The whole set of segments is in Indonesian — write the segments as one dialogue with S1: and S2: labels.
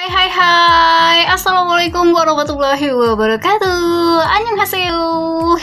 S1: Hai hai hai, assalamualaikum warahmatullahi wabarakatuh. Annyeonghaseyo.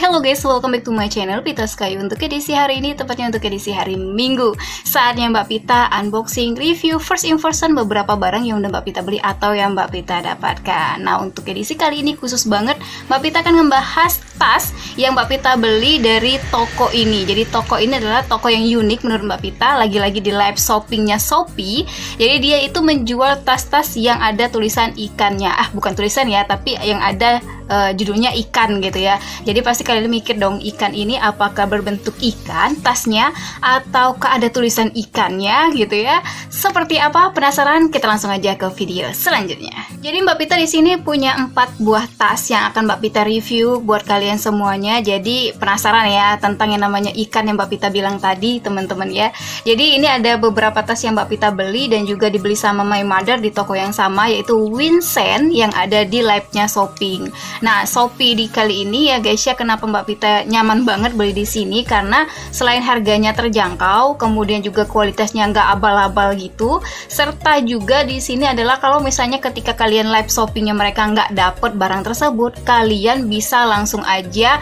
S1: Hello guys, welcome back to my channel Pita Sky. Untuk edisi hari ini, tepatnya untuk edisi hari Minggu, saatnya Mbak Pita unboxing, review, first impression beberapa barang yang udah Mbak Pita beli atau yang Mbak Pita dapatkan. Nah, untuk edisi kali ini khusus banget, Mbak Pita akan membahas tas yang Mbak Pita beli dari toko ini. Jadi toko ini adalah toko yang unik menurut Mbak Pita, lagi-lagi di live shoppingnya Shopee. Jadi dia itu menjual tas-tas yang ada tulisan ikannya, bukan tulisan ya, tapi yang ada judulnya ikan gitu ya. Jadi pasti kalian mikir dong, ikan ini apakah berbentuk ikan tasnya ataukah ada tulisan ikannya gitu ya. Seperti apa? Penasaran? Kita langsung aja ke video selanjutnya. Jadi Mbak Pita di sini punya 4 buah tas yang akan Mbak Pita review buat kalian semuanya. Jadi penasaran ya tentang yang namanya ikan yang Mbak Pita bilang tadi, teman-teman ya. Jadi ini ada beberapa tas yang Mbak Pita beli dan juga dibeli sama my mother di toko yang sama, yaitu Winsen yang ada di live-nya shopping. Nah, Shopee di kali ini ya guys ya, kenapa Mbak Pita nyaman banget beli di sini, karena selain harganya terjangkau, kemudian juga kualitasnya nggak abal-abal gitu, serta juga di sini adalah kalau misalnya ketika kalian live shoppingnya mereka nggak dapet barang tersebut, kalian bisa langsung aja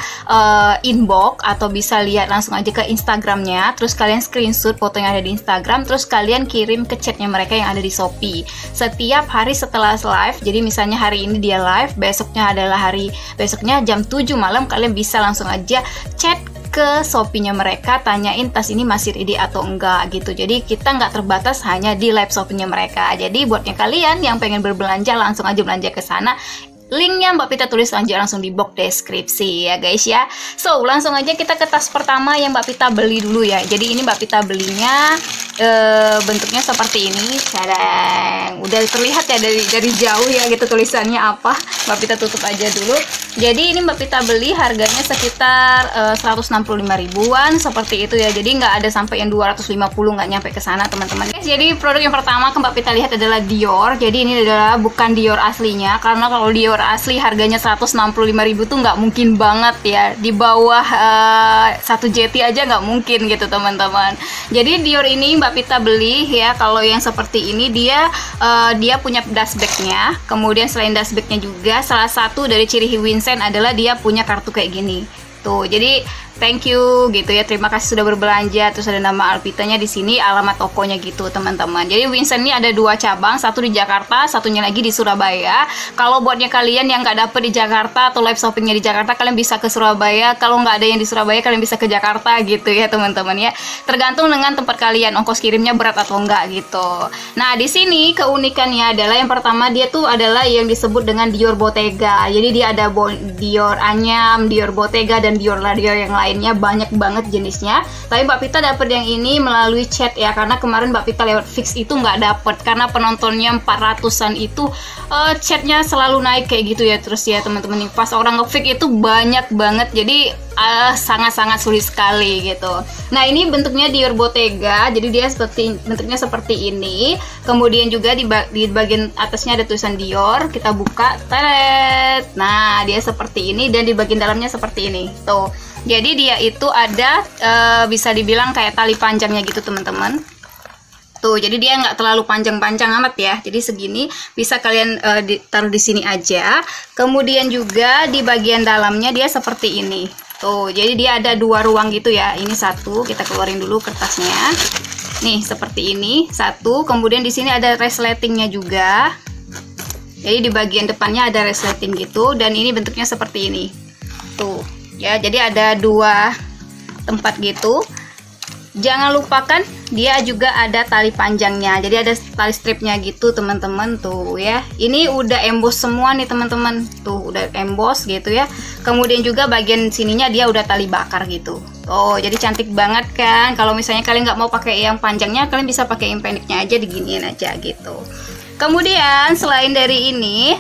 S1: inbox atau bisa lihat langsung aja ke Instagramnya, terus kalian screenshot foto yang ada di Instagram, terus kalian kirim ke chatnya mereka yang ada di Shopee. Setiap hari setelah live, jadi misalnya hari ini dia live, besoknya jam 7 malam kalian bisa langsung aja chat ke Shopee-nya mereka, tanyain tas ini masih ready atau enggak gitu. Jadi kita nggak terbatas hanya di live shopping-nya mereka. Jadi buatnya kalian yang pengen berbelanja, langsung aja belanja ke sana. Linknya Mbak Pita tulis aja langsung di box deskripsi ya guys ya. So langsung aja kita ke tas pertama yang Mbak Pita beli dulu ya. Jadi ini Mbak Pita belinya bentuknya seperti ini. Kadang udah terlihat ya dari jauh ya gitu tulisannya apa. Mbak Pita tutup aja dulu. Jadi ini Mbak Pita beli harganya sekitar 165 ribuan seperti itu ya. Jadi nggak ada sampai yang 250, nggak nyampe ke sana teman-teman. Jadi produk yang pertama Mbak Pita lihat adalah Dior. Jadi ini adalah bukan Dior aslinya, karena kalau Dior asli harganya 165 ribu tuh nggak mungkin banget ya, di bawah 1 JT aja nggak mungkin gitu teman-teman. Jadi Dior ini Mbak Pita beli ya, kalau yang seperti ini dia punya dashbacknya. Kemudian selain dashbacknya juga salah satu dari ciri Winsen adalah dia punya kartu kayak gini tuh. Jadi thank you gitu ya, terima kasih sudah berbelanja, terus ada nama Alpitanya di sini, alamat tokonya gitu teman-teman. Jadi Winsen ini ada 2 cabang, satu di Jakarta, satunya lagi di Surabaya. Kalau buatnya kalian yang nggak dapet di Jakarta atau live shoppingnya di Jakarta, kalian bisa ke Surabaya. Kalau nggak ada yang di Surabaya, kalian bisa ke Jakarta gitu ya teman-teman ya. Tergantung dengan tempat kalian, ongkos kirimnya berat atau enggak gitu. Nah di sini keunikannya adalah yang pertama, dia tuh adalah yang disebut dengan Dior Bottega. Jadi dia ada Dior Anyam, Dior Bottega, dan Dior yang lain. Banyak banget jenisnya. Tapi Mbak Pita dapet yang ini melalui chat ya, karena kemarin Mbak Pita lewat fix itu nggak dapet, karena penontonnya 400-an itu chatnya selalu naik kayak gitu ya. Terus ya teman-teman, pas orang nge-fix itu banyak banget, jadi sangat-sangat sulit sekali gitu. Nah ini bentuknya Dior Bottega, jadi dia bentuknya seperti ini. Kemudian juga di bagian atasnya ada tulisan Dior. Kita buka, teret. Nah dia seperti ini, dan di bagian dalamnya seperti ini tuh. Jadi dia itu ada bisa dibilang kayak tali panjangnya gitu teman-teman. Tuh, jadi dia nggak terlalu panjang-panjang amat ya. Jadi segini bisa kalian taruh di sini aja. Kemudian juga di bagian dalamnya dia seperti ini. Tuh, jadi dia ada 2 ruang gitu ya. Ini satu, kita keluarin dulu kertasnya. Nih seperti ini satu. Kemudian di sini ada resletingnya juga. Jadi di bagian depannya ada resleting gitu. Dan ini bentuknya seperti ini. Tuh. Ya, jadi ada 2 tempat gitu. Jangan lupakan dia juga ada tali panjangnya. Jadi ada tali stripnya gitu teman-teman tuh ya. Ini udah emboss semua nih teman-teman. Tuh udah emboss gitu ya. Kemudian juga bagian sininya dia udah tali bakar gitu. Oh, jadi cantik banget kan. Kalau misalnya kalian nggak mau pakai yang panjangnya, kalian bisa pakai yang pendeknya aja, diginiin aja gitu. Kemudian selain dari ini,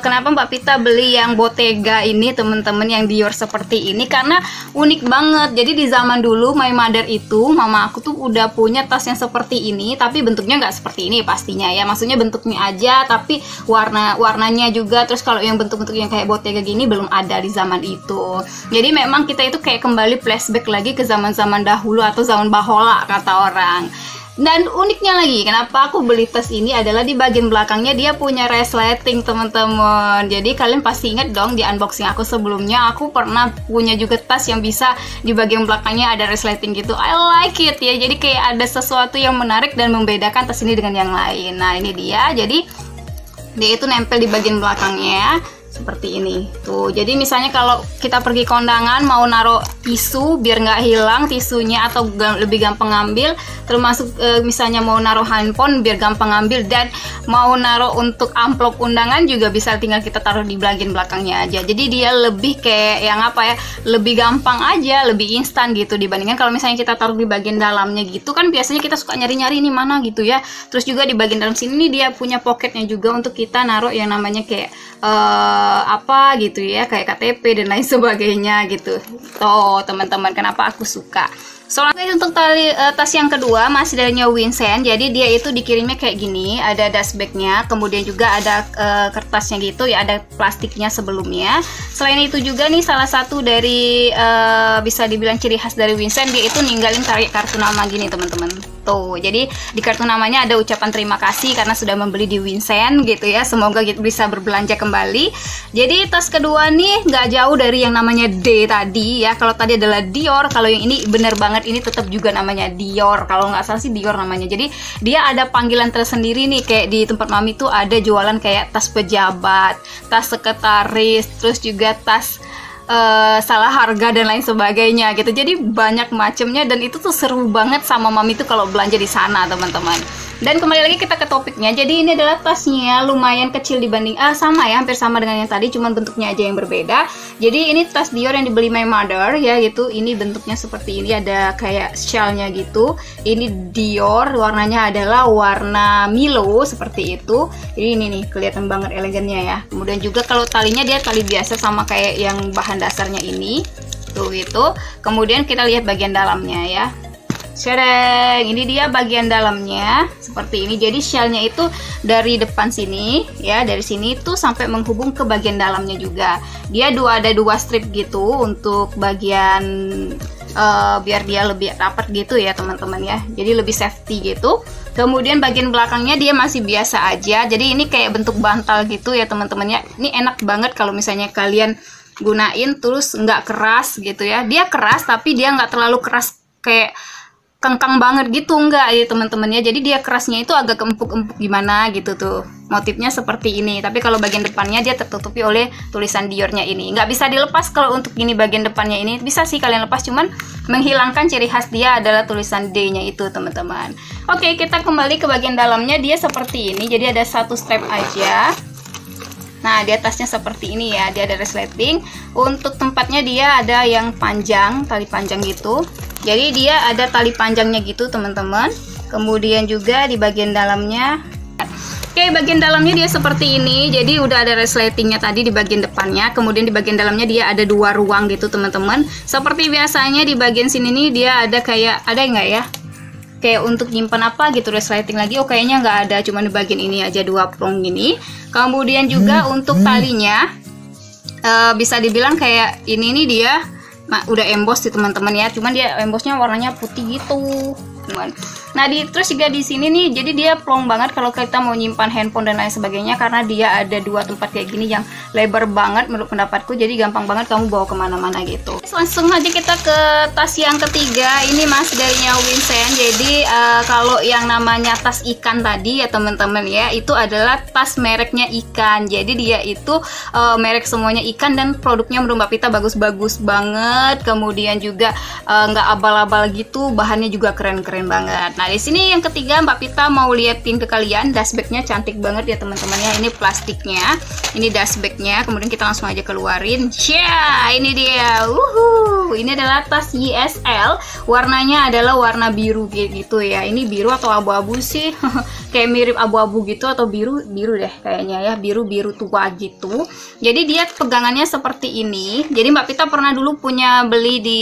S1: kenapa Mbak Pita beli yang Bottega ini teman-teman, yang Dior seperti ini, karena unik banget. Jadi di zaman dulu my mother itu, mama aku tuh udah punya tas yang seperti ini, tapi bentuknya nggak seperti ini pastinya ya. Maksudnya bentuknya aja, tapi warnanya juga. Terus kalau yang bentuk-bentuk yang kayak Bottega gini belum ada di zaman itu. Jadi memang kita itu kayak kembali flashback lagi ke zaman-zaman dahulu atau zaman bahola kata orang. Dan uniknya lagi, kenapa aku beli tas ini adalah di bagian belakangnya dia punya resleting teman-teman. Jadi kalian pasti ingat dong di unboxing aku sebelumnya, aku pernah punya juga tas yang bisa di bagian belakangnya ada resleting gitu. I like it ya, jadi kayak ada sesuatu yang menarik dan membedakan tas ini dengan yang lain. Nah ini dia, jadi dia itu nempel di bagian belakangnya seperti ini tuh. Jadi misalnya kalau kita pergi kondangan mau naruh tisu biar nggak hilang tisunya atau lebih gampang ngambil, termasuk misalnya mau naruh handphone biar gampang ngambil, dan mau naruh untuk amplop undangan juga bisa tinggal kita taruh di bagian belakangnya aja. Jadi dia lebih kayak yang apa ya, lebih gampang aja, lebih instan gitu dibandingkan kalau misalnya kita taruh di bagian dalamnya gitu kan biasanya kita suka nyari-nyari ini mana gitu ya. Terus juga di bagian dalam sini dia punya pocketnya juga untuk kita naruh yang namanya kayak apa gitu ya, kayak KTP dan lain sebagainya gitu. Tuh teman-teman, kenapa aku suka. Soalnya untuk tas yang kedua masih dari Wincent. Jadi dia itu dikirimnya kayak gini, ada dust bagnya, kemudian juga ada kertasnya gitu ya, ada plastiknya sebelumnya. Selain itu juga nih salah satu dari bisa dibilang ciri khas dari Wincent, dia itu ninggalin kartu nama gini teman-teman. Tuh, jadi di kartu namanya ada ucapan terima kasih karena sudah membeli di Wincent gitu ya. Semoga bisa berbelanja kembali. Jadi tas kedua nih nggak jauh dari yang namanya D tadi ya. Kalau tadi adalah Dior, kalau yang ini bener banget ini tetap juga namanya Dior. Kalau nggak salah sih Dior namanya. Jadi dia ada panggilan tersendiri nih, kayak di tempat mami tuh ada jualan kayak tas pejabat, tas sekretaris, terus juga tas salah harga dan lain sebagainya gitu. Jadi banyak macamnya dan itu tuh seru banget sama mami tuh kalau belanja di sana teman-teman. Dan kembali lagi kita ke topiknya. Jadi ini adalah tasnya lumayan kecil dibanding sama ya, hampir sama dengan yang tadi, cuman bentuknya aja yang berbeda. Jadi ini tas Dior yang dibeli my mother ya gitu. Ini bentuknya seperti ini, ada kayak shellnya gitu. Ini Dior, warnanya adalah warna Milo seperti itu. Jadi ini nih kelihatan banget elegannya ya. Kemudian juga kalau talinya dia tali biasa sama kayak yang bahan dasarnya ini. Tuh itu. Kemudian kita lihat bagian dalamnya ya. Sereng, ini dia bagian dalamnya seperti ini. Jadi shellnya itu dari depan sini ya, dari sini tuh sampai menghubung ke bagian dalamnya juga. Dia ada dua strip gitu untuk bagian biar dia lebih rapat gitu ya teman-teman ya. Jadi lebih safety gitu. Kemudian bagian belakangnya dia masih biasa aja. Jadi ini kayak bentuk bantal gitu ya teman-teman ya. Ini enak banget kalau misalnya kalian gunain terus nggak keras gitu ya. Dia keras tapi dia nggak terlalu keras kayak kengkang banget gitu, enggak ya teman-teman ya. Jadi dia kerasnya itu agak empuk-empuk gimana gitu tuh. Motifnya seperti ini. Tapi kalau bagian depannya dia tertutupi oleh tulisan Diornya ini. Nggak bisa dilepas kalau untuk ini bagian depannya ini. Bisa sih kalian lepas, cuman menghilangkan ciri khas dia adalah tulisan D-nya itu teman-teman. Oke, kita kembali ke bagian dalamnya. Dia seperti ini. Jadi ada satu strap aja. Nah, di atasnya seperti ini ya. Dia ada resleting. Untuk tempatnya dia ada yang panjang, tali panjang gitu. Jadi dia ada tali panjangnya gitu teman-teman. Kemudian juga di bagian dalamnya. Oke, bagian dalamnya dia seperti ini. Jadi udah ada resletingnya tadi di bagian depannya. Kemudian di bagian dalamnya dia ada dua ruang gitu teman-teman. Seperti biasanya di bagian sini nih dia ada kayak, ada nggak ya? Kayak untuk nyimpan apa gitu resleting lagi. Oh kayaknya nggak ada, cuma di bagian ini aja dua prong gini. Kemudian juga untuk talinya bisa dibilang kayak ini nih dia udah emboss sih teman-teman ya, cuman dia embossnya warnanya putih gitu. Nah terus juga di sini nih, jadi dia plong banget kalau kita mau nyimpan handphone dan lain sebagainya, karena dia ada dua tempat kayak gini yang lebar banget menurut pendapatku, jadi gampang banget kamu bawa kemana-mana gitu. Langsung aja kita ke tas yang ketiga, ini masih dari Wincent. Jadi kalau yang namanya tas ikan tadi ya teman-teman ya, itu adalah tas mereknya ikan. Jadi dia itu merek semuanya ikan dan produknya menurut Mbak Pita bagus-bagus banget. Kemudian juga nggak abal-abal gitu, bahannya juga keren-keren banget. Nah di sini yang ketiga Mbak Pita mau liatin ke kalian, dust bagnya cantik banget ya teman-teman ya. Ini plastiknya, ini dust bagnya. Kemudian kita langsung aja keluarin. Ya, ini dia. Ini adalah tas YSL. Warnanya adalah warna biru gitu ya. Ini biru atau abu-abu sih? Kayak mirip abu-abu gitu atau biru deh kayaknya ya. Biru tua gitu. Jadi dia pegangannya seperti ini. Jadi Mbak Pita pernah dulu punya beli di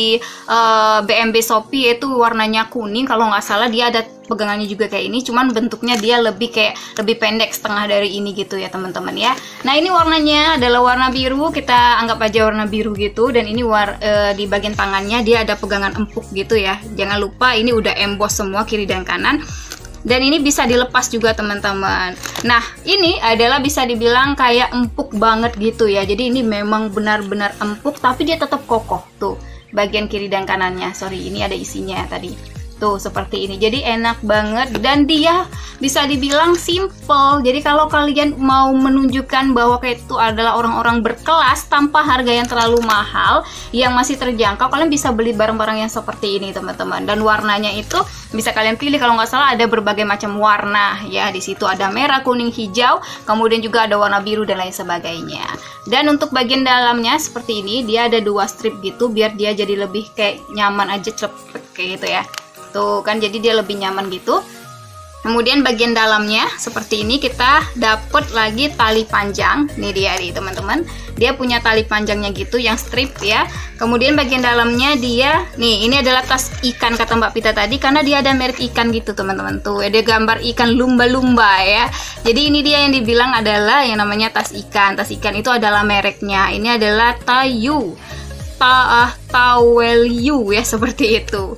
S1: BMB Shopee, yaitu warnanya kuning kalau nggak salah. Dia ada pegangannya juga kayak ini, cuman bentuknya dia lebih pendek, setengah dari ini gitu ya teman-teman ya. Nah ini warnanya adalah warna biru, kita anggap aja warna biru gitu. Dan ini di bagian tangannya dia ada pegangan empuk gitu ya. Jangan lupa ini udah emboss semua kiri dan kanan. Dan ini bisa dilepas juga teman-teman. Nah, ini adalah bisa dibilang kayak empuk banget gitu ya. Jadi ini memang benar-benar empuk, tapi dia tetap kokoh. Tuh, bagian kiri dan kanannya. Sorry, ini ada isinya tadi. Tuh, seperti ini. Jadi enak banget dan dia bisa dibilang simple. Jadi kalau kalian mau menunjukkan bahwa kayak itu adalah orang-orang berkelas tanpa harga yang terlalu mahal, yang masih terjangkau, kalian bisa beli barang-barang yang seperti ini teman-teman. Dan warnanya itu bisa kalian pilih, kalau nggak salah ada berbagai macam warna ya. Di situ ada merah, kuning, hijau, kemudian juga ada warna biru dan lain sebagainya. Dan untuk bagian dalamnya seperti ini, dia ada 2 strip gitu biar dia jadi lebih kayak nyaman aja, cepet kayak gitu ya. Tuh kan, jadi dia lebih nyaman gitu. Kemudian bagian dalamnya seperti ini, kita dapet lagi tali panjang. Nih dia nih teman-teman, dia punya tali panjangnya gitu yang strip ya. Kemudian bagian dalamnya dia, nih ini adalah tas ikan kata Mbak Pita tadi, karena dia ada merek ikan gitu teman-teman. Tuh ada gambar ikan lumba-lumba ya. Jadi ini dia yang dibilang adalah yang namanya tas ikan. Tas ikan itu adalah mereknya. Ini adalah Taiyu, Tawelyu ya, seperti itu.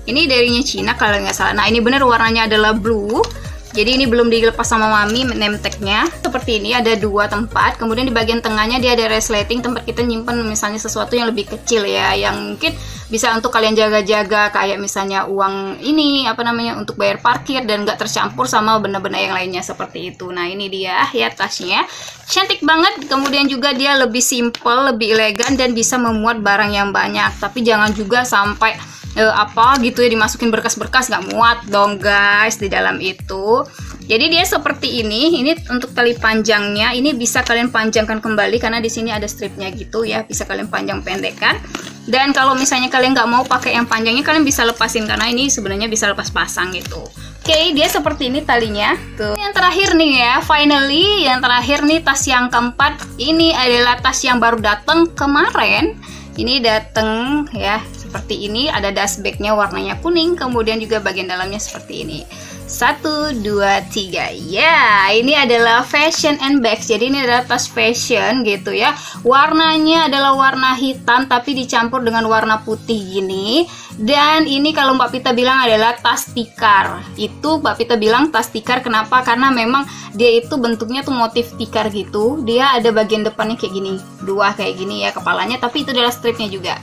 S1: Ini darinya Cina kalau nggak salah. Nah ini bener warnanya adalah blue. Jadi ini belum dilepas sama mami name tag-nya. Seperti ini ada 2 tempat. Kemudian di bagian tengahnya dia ada resleting, tempat kita nyimpen misalnya sesuatu yang lebih kecil ya, yang mungkin bisa untuk kalian jaga-jaga, kayak misalnya uang ini apa namanya untuk bayar parkir dan nggak tercampur sama benda-benda yang lainnya seperti itu. Nah ini dia ya tasnya, cantik banget. Kemudian juga dia lebih simple, lebih elegan dan bisa memuat barang yang banyak. Tapi jangan juga sampai apa gitu ya, dimasukin berkas-berkas, nggak muat dong guys di dalam itu. Jadi dia seperti ini. Ini untuk tali panjangnya ini bisa kalian panjangkan kembali karena di sini ada stripnya gitu ya, bisa kalian panjang pendekkan. Dan kalau misalnya kalian nggak mau pakai yang panjangnya, kalian bisa lepasin karena ini sebenarnya bisa lepas pasang gitu. Oke, dia seperti ini talinya. Tuh. Yang terakhir nih ya, finally yang terakhir nih, tas yang keempat. Ini adalah tas yang baru datang kemarin. Ini datang ya seperti ini, ada dust bag-nya warnanya kuning, kemudian juga bagian dalamnya seperti ini. 1, 2, 3. Ya, ini adalah fashion and bags. Jadi ini adalah tas fashion gitu ya. Warnanya adalah warna hitam tapi dicampur dengan warna putih gini. Dan ini kalau Mbak Pita bilang adalah tas tikar. Itu Mbak Pita bilang tas tikar kenapa? Karena memang dia itu bentuknya tuh motif tikar gitu. Dia ada bagian depannya kayak gini, 2 kayak gini ya kepalanya, tapi itu adalah stripnya juga.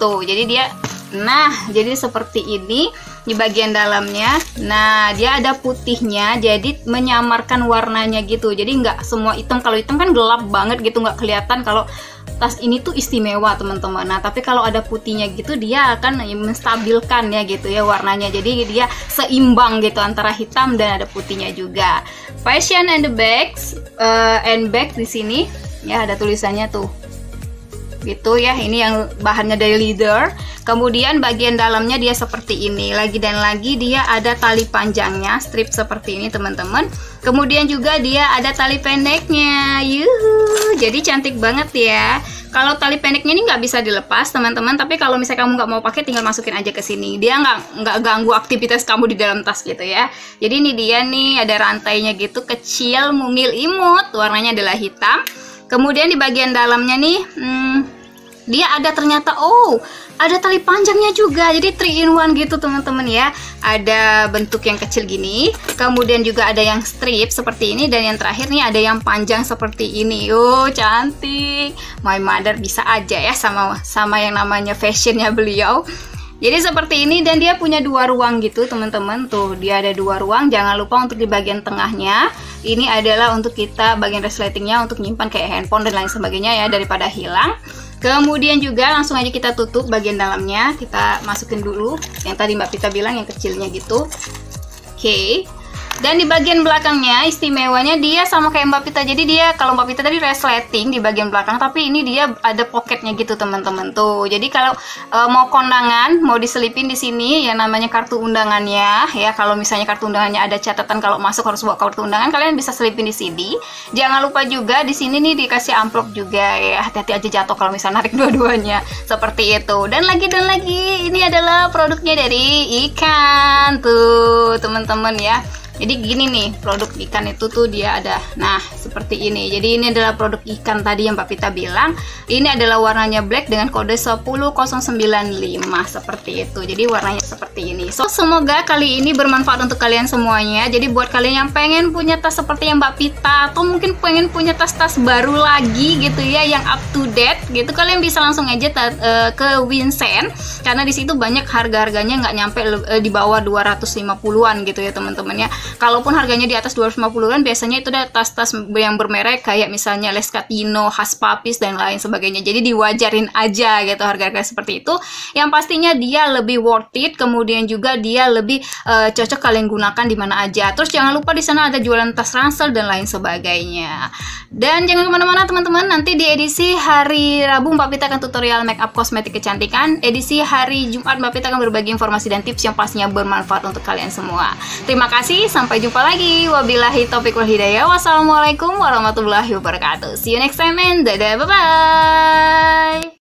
S1: Tuh, jadi dia, nah jadi seperti ini di bagian dalamnya. Nah dia ada putihnya, jadi menyamarkan warnanya gitu. Jadi nggak semua hitam. Kalau hitam kan gelap banget gitu, nggak kelihatan. Kalau tas ini tuh istimewa teman-teman. Nah tapi kalau ada putihnya gitu, dia akan menstabilkan ya gitu ya warnanya. Jadi dia seimbang gitu antara hitam dan ada putihnya juga. Fashion and the bags and bag di sini ya ada tulisannya tuh gitu ya. Ini yang bahannya dari leather. Kemudian bagian dalamnya dia seperti ini, lagi dan lagi dia ada tali panjangnya, strip seperti ini teman-teman. Kemudian juga dia ada tali pendeknya. Yuhu, jadi cantik banget ya. Kalau tali pendeknya ini nggak bisa dilepas teman-teman, tapi kalau misalnya kamu nggak mau pakai, tinggal masukin aja ke sini. Dia nggak ganggu aktivitas kamu di dalam tas gitu ya. Jadi ini dia nih, ada rantainya gitu, kecil, mungil, imut, warnanya adalah hitam. Kemudian di bagian dalamnya nih, dia ada ternyata, ada tali panjangnya juga. Jadi 3 in 1 gitu teman-teman ya. Ada bentuk yang kecil gini, kemudian juga ada yang strip seperti ini, dan yang terakhir nih ada yang panjang seperti ini. Cantik. My mother bisa aja ya sama yang namanya fashionnya beliau. Jadi seperti ini, dan dia punya 2 ruang gitu teman-teman. Tuh dia ada 2 ruang. Jangan lupa untuk di bagian tengahnya, ini adalah untuk kita bagian resletingnya untuk nyimpan kayak handphone dan lain sebagainya ya, daripada hilang. Kemudian juga langsung aja kita tutup bagian dalamnya. Kita masukin dulu yang tadi Mbak Pita bilang yang kecilnya gitu. Oke. Dan di bagian belakangnya istimewanya dia sama kayak Mbak Pita. Jadi dia, kalau Mbak Pita tadi resleting di bagian belakang, tapi ini dia ada pocketnya gitu teman-teman tuh. Jadi kalau mau kondangan, mau diselipin di sini yang namanya kartu undangannya ya. Kalau misalnya kartu undangannya ada catatan kalau masuk harus bawa kartu undangan, kalian bisa selipin di sini. Jangan lupa juga di sini nih dikasih amplop juga ya. Hati-hati aja jatuh kalau misalnya narik dua-duanya seperti itu. Dan lagi ini adalah produknya dari ikan tuh teman-teman ya. Jadi gini nih, produk ikan itu tuh dia ada, nah seperti ini. Jadi ini adalah produk ikan tadi yang Mbak Pita bilang. Ini adalah warnanya black dengan kode 10095 seperti itu. Jadi warnanya seperti ini. So semoga kali ini bermanfaat untuk kalian semuanya. Jadi buat kalian yang pengen punya tas seperti yang Mbak Pita, atau mungkin pengen punya tas-tas baru lagi gitu ya, yang up to date gitu, kalian bisa langsung aja ke Winsen, karena di situ banyak harga-harganya nggak nyampe di bawah 250-an gitu ya teman-teman ya. Kalaupun harganya di atas 250-an, biasanya itu ada tas-tas yang bermerek kayak misalnya Lescatino, Hush dan lain sebagainya. Jadi diwajarin aja gitu harga-harga seperti itu. Yang pastinya dia lebih worth it, kemudian juga dia lebih cocok kalian gunakan di mana aja. Terus jangan lupa di sana ada jualan tas ransel dan lain sebagainya. Dan jangan kemana-mana teman-teman, nanti di edisi hari Rabu Mbak Pita akan tutorial makeup kosmetik kecantikan. Edisi hari Jumat Mbak Pita akan berbagi informasi dan tips yang pastinya bermanfaat untuk kalian semua. Terima kasih, sampai jumpa lagi. Wabillahi taufiq wal hidayah. Wassalamualaikum warahmatullahi wabarakatuh. See you next time and dadah, bye bye.